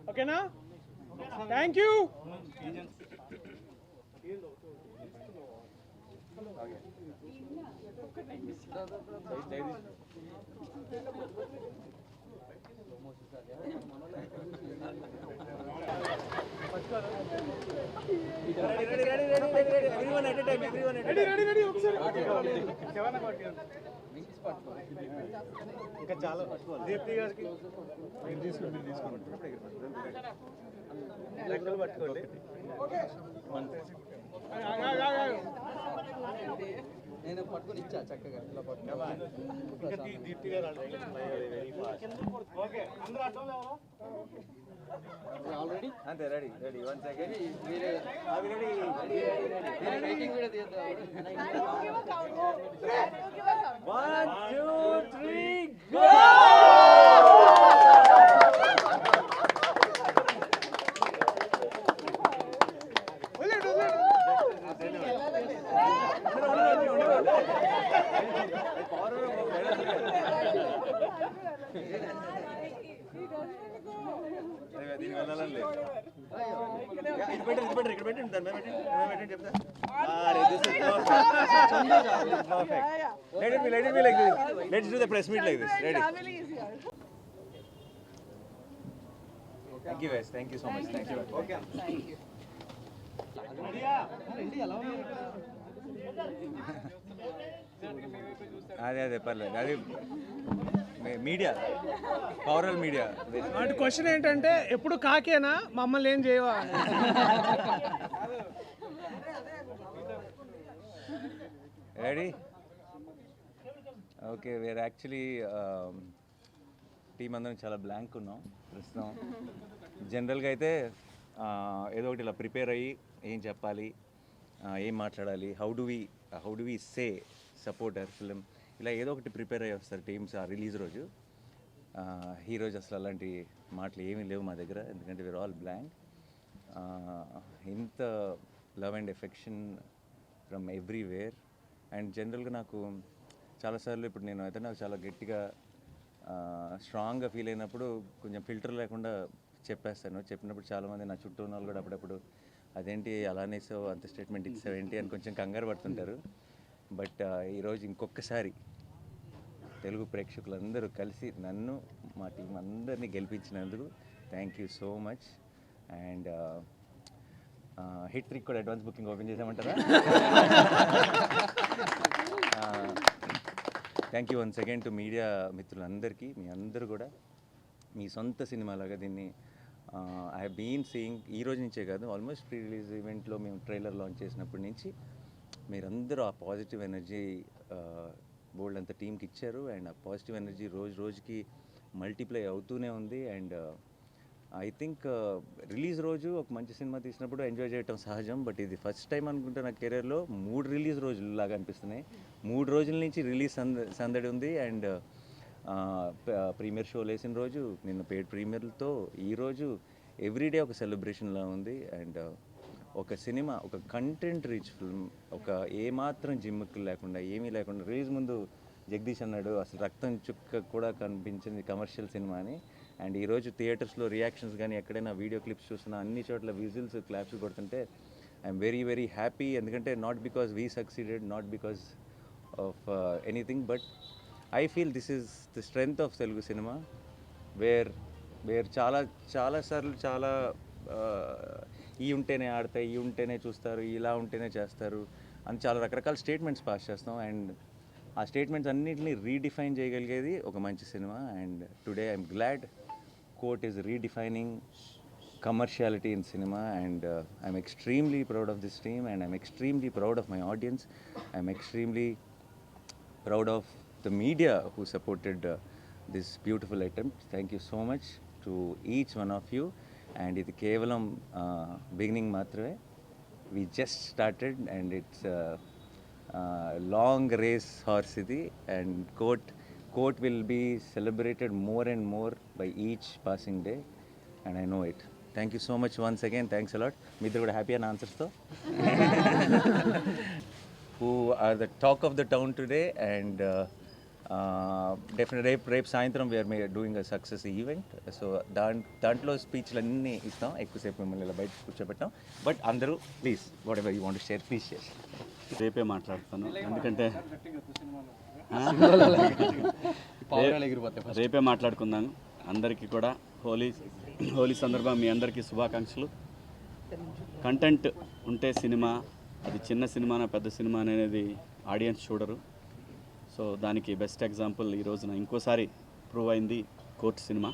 ఓకేనా? Thank you. ఇంకా చాలా దీప్తి గారికి లెక్కలు పట్టుకోండి. నేను పట్టుకొని ఇచ్చా చక్కగా ఇలా పట్టుకోవాలి. దీప్తి గారు ఆల్రెడీ అంతే రెడీ రెడీ 1 సెకండ్ వెయిటింగ్ కూడా తీద్దాం. 1 2 3 గో. దీని వెళ్ళాలని లేదు. ఇది పెట్టండి ఇక్కడ పెట్టండి దాని మీద పెట్టండి చెప్తా. Let it be like this. Let's do the press meet like this. Ready? Thank you guys. Thank you so much. Thank you. Okay. Thank you. అదే పర్లేదు. అది మీడియా, పవరల్ మీడియా. వాటి క్వశ్చన్ ఏంటంటే ఎప్పుడు కాకేనా మమ్మల్ని ఏం చేయవా? Ready? Okay, where actually team అందరం చాలా బ్లాంక్ ఉన్నాం ప్రస్తుతం. జనరల్గా అయితే ఏదో ఒకటి ఇలా ప్రిపేర్ అయ్యి ఏం చెప్పాలి, ఏం మాట్లాడాలి, how do we say supporter film, ఇలా ఏదో ఒకటి ప్రిపేర్ అయ్యి వస్తారు టీమ్స్ ఆ రిలీజ్ రోజు. ఈరోజు అసలు అలాంటి మాటలు ఏమీ లేవు మా దగ్గర, ఎందుకంటే వీఆర్ ఆల్ బ్లాంక్. ఇంత love and affection from everywhere. And జనరల్గా నాకు చాలాసార్లు ఇప్పుడు నేను అయితే నాకు చాలా గట్టిగా స్ట్రాంగ్గా ఫీల్ అయినప్పుడు కొంచెం ఫిల్టర్ లేకుండా చెప్పేస్తాను. చెప్పినప్పుడు చాలామంది నా చుట్టూ ఉన్న వాళ్ళు కూడా అప్పుడప్పుడు అదేంటి అలానే ఇస్తావు, అంత స్టేట్మెంట్ ఇస్తావు ఏంటి అని కొంచెం కంగారు పడుతుంటారు. బట్ ఈరోజు ఇంకొకసారి తెలుగు ప్రేక్షకులందరూ కలిసి నన్ను మా టీం అందరినీ గెలిపించినందుకు thank you so much. And hit trick కూడా అడ్వాన్స్ బుకింగ్ ఓపెన్ చేసామంటారా? Thank you once again to media మిత్రులందరికీ. మీ అందరూ కూడా మీ సొంత సినిమాలాగా దీన్ని ఐ హ్యావ్ బీన్ సీయింగ్. ఈ రోజు నుంచే కాదు, ఆల్మోస్ట్ ప్రీ రిలీజ్ ఈవెంట్లో మేము ట్రైలర్ లాంచ్ చేసినప్పటి నుంచి మీరందరూ ఆ పాజిటివ్ ఎనర్జీ బోల్డ్ అంత టీంకి ఇచ్చారు. అండ్ ఆ పాజిటివ్ ఎనర్జీ రోజు రోజుకి మల్టిప్లై అవుతూనే ఉంది. అండ్ ఐ థింక్ రిలీజ్ రోజు ఒక మంచి సినిమా తీసినప్పుడు ఎంజాయ్ చేయటం సహజం. బట్ ఇది ఫస్ట్ టైం అనుకుంటే నా కెరీర్లో 3 రిలీజ్ రోజులు లాగా అనిపిస్తున్నాయి. 3 రోజుల నుంచి రిలీజ్ సందడి ఉంది. అండ్ ప్రీమియర్ షోలు వేసిన రోజు, నిన్న పెయిడ్ ప్రీమియర్లతో ఈరోజు ఎవ్రీడే ఒక సెలబ్రేషన్లా ఉంది. అండ్ ఒక సినిమా, ఒక కంటెంట్ రిచ్ ఫిల్మ్, ఒక ఏమాత్రం జిమ్ములు లేకుండా ఏమీ లేకుండా, రిలీజ్ ముందు జగదీష్ అన్నాడు అసలు రక్తం చుక్క కూడా కనిపించింది కమర్షియల్ సినిమా అని. అండ్ ఈరోజు థియేటర్స్లో రియాక్షన్స్ కానీ ఎక్కడైనా వీడియో క్లిప్స్ చూసినా అన్ని చోట్ల విజిల్స్ క్లాప్స్ కొడుతుంటే ఐఎమ్ వెరీ వెరీ హ్యాపీ. ఎందుకంటే not because we succeeded, not because of anything, but I feel this is the strength of Telugu cinema. Where చాలాసార్లు చాలా ఈ ఉంటేనే ఆడతాయి, ఈ ఉంటేనే చూస్తారు, ఇలా ఉంటేనే చేస్తారు అని చాలా రకరకాల స్టేట్మెంట్స్ పాస్ చేస్తాం. అండ్ ఆ స్టేట్మెంట్స్ అన్నింటినీ రీడిఫైన్ చేయగలిగేది ఒక మంచి cinema. And today I'm glad court is redefining commerciality in cinema. And I'm extremely proud of this team, and I'm extremely proud of my audience. I'm extremely proud of the media who supported this beautiful attempt. Thank you so much to each one of you. And ఇది కేవలం beginning మాత్రమే. We just started and it's long race horse ఇది. And court will be celebrated more and more by each passing day, and I know it. Thank you so much once again. Thanks a lot. మీ ఇద్దరు కూడా happy అని ఆన్సర్స్తో who are the talk of the town today. And definite రేపు సాయంత్రం we are doing a success event. So దాంట్లో స్పీచ్లు అన్నీ ఇస్తాం, ఎక్కువసేపు మిమ్మల్ని ఇలా బయట కూర్చోబెట్టాం. బట్ అందరూ please whatever you want to share please share. రేపే మాట్లాడతాను, ఎందుకంటే రేపే మాట్లాడుకుందాను. అందరికీ కూడా హోలీ సందర్భంగా మీ అందరికీ శుభాకాంక్షలు. కంటెంట్ ఉంటే సినిమా, అది చిన్న సినిమానా పెద్ద సినిమా అనేది ఆడియన్స్ చూడరు. సో దానికి బెస్ట్ ఎగ్జాంపుల్ ఈ రోజున ఇంకోసారి ప్రూవ్ అయింది court cinema.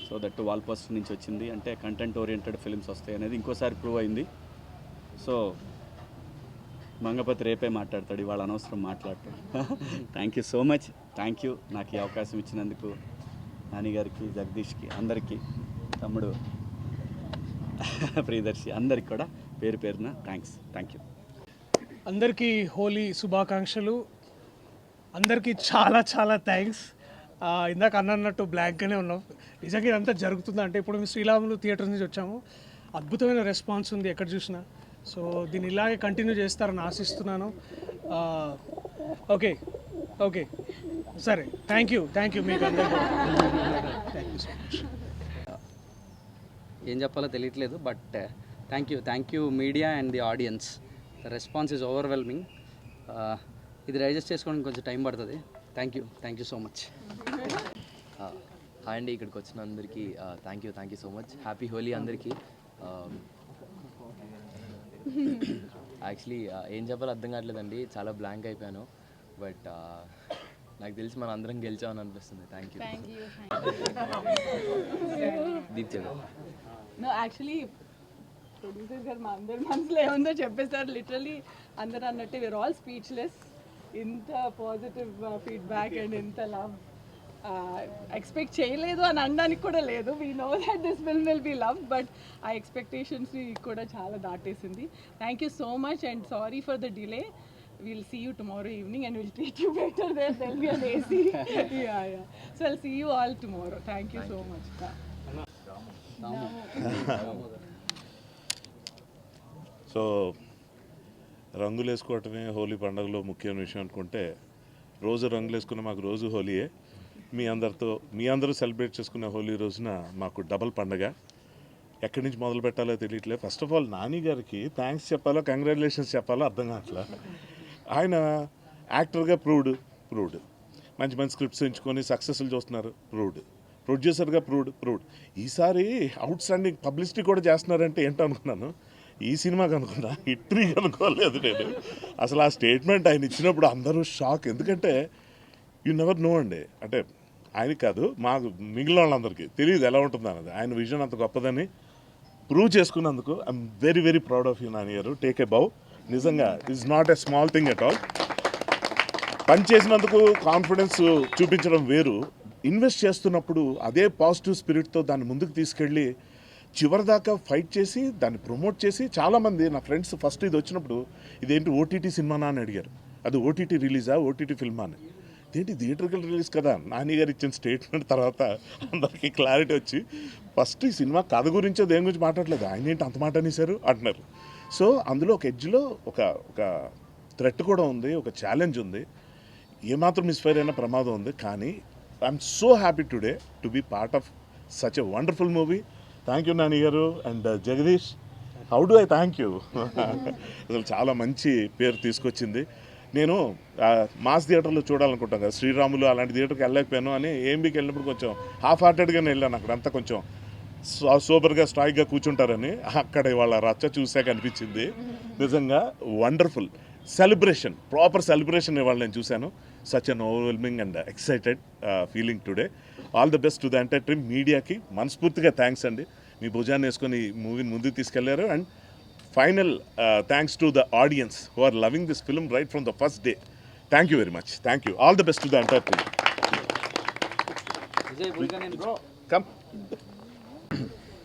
So that wall poster నుంచి వచ్చింది అంటే కంటెంట్ ఓరియంటెడ్ ఫిల్మ్స్ వస్తాయి అనేది ఇంకోసారి ప్రూవ్ అయింది. సో మంగపతి రేపే మాట్లాడతాడు, ఇవాళ అనవసరం మాట్లాడతాడు. Thank you so much. Thank you నాకు ఈ అవకాశం ఇచ్చినందుకు నాని గారికి, జగదీష్కి, అందరికీ, తమ్ముడు ప్రియదర్శి, అందరికి కూడా పేరు పేరున థ్యాంక్ యూ. అందరికీ హోలీ శుభాకాంక్షలు. అందరికీ చాలా చాలా థ్యాంక్స్. ఇందాక అన్నట్టు బ్లాంక్గానే ఉన్నాం. నిజంగా ఇదంతా జరుగుతుందా అంటే ఇప్పుడు మేము శ్రీరాములు థియేటర్ నుంచి వచ్చాము. అద్భుతమైన రెస్పాన్స్ ఉంది ఎక్కడ చూసినా. సో దీన్ని ఇలాగే కంటిన్యూ చేస్తారని ఆశిస్తున్నాను. ఓకే ఓకే సరే, థ్యాంక్ యూ మీకు అందరికీ థ్యాంక్ యూ సో మచ్. ఏం చెప్పాలో తెలియట్లేదు, but thank you media and the audience. The response is overwhelming. ఇది డైజెస్ట్ చేసుకోవడానికి కొంచెం టైం పడుతుంది. Thank you so much. Hi అండి, ఇక్కడికి వచ్చిన అందరికీ thank you so much. Happy Holi అందరికీ. యాక్చువల్లీ ఏం చెప్పాలో అర్థం కావట్లేదండి, చాలా బ్లాంక్ అయిపోయాను. బట్ నాకు తెలిసి మనం అందరం గెలిచామని అనిపిస్తుంది. Thank you. దీప్తి గారు. నో యాక్చువల్లీ ప్రొడ్యూసర్ గారు మా అందరి మనసులో ఏముందో చెప్పేస్తారు. లిటరలీ అందరు అన్నట్టే వీఆర్ ఆల్ స్పీచ్లెస్. ఇంత పాజిటివ్ ఫీడ్బ్యాక్ అండ్ ఇంత లవ్ ఎక్స్పెక్ట్ చేయలేదు అని అనడానికి కూడా లేదు. We know that this film will be love, but ఆ ఎక్స్పెక్టేషన్స్ని కూడా చాలా దాటేసింది. Thank you so much and sorry for the delay. We'll see you tomorrow evening and we'll treat you better there. There'll be an AC. yeah. So I'll see you all tomorrow. Thank you so much. So రంగులు వేసుకోవటమే హోలీ పండుగలో ముఖ్యమైన విషయం అనుకుంటే, రోజు రంగులు వేసుకున్న మాకు రోజు హోలీయే. మీ అందరూ సెలబ్రేట్ చేసుకునే హోలీ రోజున మాకు డబల్ పండగ. ఎక్కడి నుంచి మొదలు పెట్టాలో తెలియట్లేదు. ఫస్ట్ ఆఫ్ ఆల్ నాని గారికి థ్యాంక్స్ చెప్పాలో కంగ్రాచులేషన్స్ చెప్పాలో అర్థం కావట్లా. ఆయన యాక్టర్గా ప్రూవ్డ్, మంచి స్క్రిప్ట్స్ ఎంచుకొని సక్సెస్లు చూస్తున్నారు, ప్రొడ్యూసర్గా ప్రూవ్డ్. ఈసారి అవుట్ స్టాండింగ్ పబ్లిసిటీ కూడా చేస్తున్నారంటే ఏంటో అనుకున్నాను. ఈ సినిమాకి అనుకున్నా, హిట్రీకి అనుకోలేదు నేను. అసలు ఆ స్టేట్మెంట్ ఆయన ఇచ్చినప్పుడు అందరూ షాక్. ఎందుకంటే యూ నెవర్ నో అండి, అంటే ఆయనకి కాదు మాకు మిగిలిన వాళ్ళందరికీ తెలియదు ఎలా ఉంటుంది అన్నది. ఆయన విజన్ అంత గొప్పదని ప్రూవ్ చేసుకున్నందుకు I'm very very proud of you Nani గారు. టేక్ ఏ బౌ. నిజంగా it's not a small thing at all. పని చేసినందుకు కాన్ఫిడెన్స్ చూపించడం వేరు, ఇన్వెస్ట్ చేస్తున్నప్పుడు అదే పాజిటివ్ స్పిరిట్తో దాన్ని ముందుకు తీసుకెళ్ళి చివరిదాకా ఫైట్ చేసి దాన్ని ప్రమోట్ చేసి, చాలామంది నా ఫ్రెండ్స్ ఫస్ట్ ఇది వచ్చినప్పుడు ఇదేంటి ఓటీటీ సినిమానా అని అడిగారు. అది ఓటీటీ రిలీజా, ఓటీటీ ఫిల్మా అని. ఇదేంటి థియేటర్కల్ రిలీజ్ కదా. నాని గారు ఇచ్చిన స్టేట్మెంట్ తర్వాత అందరికీ క్లారిటీ వచ్చి, ఫస్ట్ ఈ సినిమా కథ గురించో దేని గురించి మాట్లాడలేదు, ఆయన ఏంటి అంత మాట అనేసారు అంటున్నారు. సో అందులో ఒక ఎడ్జ్లో ఒక థ్రెట్ కూడా ఉంది, ఒక ఛాలెంజ్ ఉంది, ఏమాత్రం మిస్ఫైర్ అయినా ప్రమాదం ఉంది. కానీ I'm so happy today to be part of such a wonderful movie. Thank you Nani garu and Jagadish. How do I thank you. అసలు చాలా మంచి పేరు తీసుకొచ్చింది. నేను మాస్ థియేటర్లో చూడాలనుకుంటాను కదా, శ్రీరాములు అలాంటి థియేటర్కి వెళ్ళలేకపోయాను అని ఏఎంబీకి వెళ్ళినప్పుడు కొంచెం హాఫ్ హార్టెడ్గానే వెళ్ళాను. అక్కడంతా కొంచెం సూపర్గా స్ట్రాయిక్గా కూర్చుంటారని. అక్కడ వాళ్ళ రచ్చ చూసాక అనిపించింది నిజంగా వండర్ఫుల్ సెలబ్రేషన్, ప్రాపర్ సెలబ్రేషన్ ఇవాళ నేను చూశాను. Such an overwhelming and excited feeling today. All the best to the entire team. మీడియాకి మనస్ఫూర్తిగా థ్యాంక్స్ అండి, మీ భుజాన్ని వేసుకొని ఈ మూవీని ముందుకు తీసుకెళ్లారు. And final thanks to the audience who are loving this film right from the first day. Thank you very much. Thank you. All the best to the entire team. Come.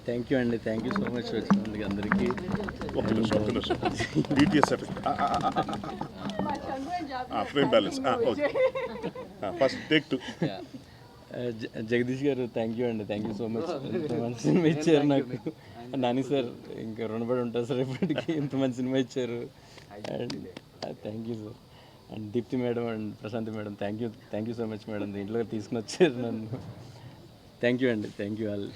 Thank you అండి, thank you so much వచ్చినందుకు అందరికీ. BTS frame balance first take two. Jagadish గారు thank you అండి, thank you so much. ఇంత మంచి cinema ఇచ్చారు నాకు. Nani sir ఇంకా రుణపడి ఉంటారు సార్, ఇప్పటికీ ఇంత మంచి సినిమా ఇచ్చారు. And thank you sir. And Deepthi madam and Prashanthi madam thank you so much madam, దీంట్లో తీసుకుని వచ్చారు నన్ను. థ్యాంక్ యూ అండి, థ్యాంక్ యూ ఆల్.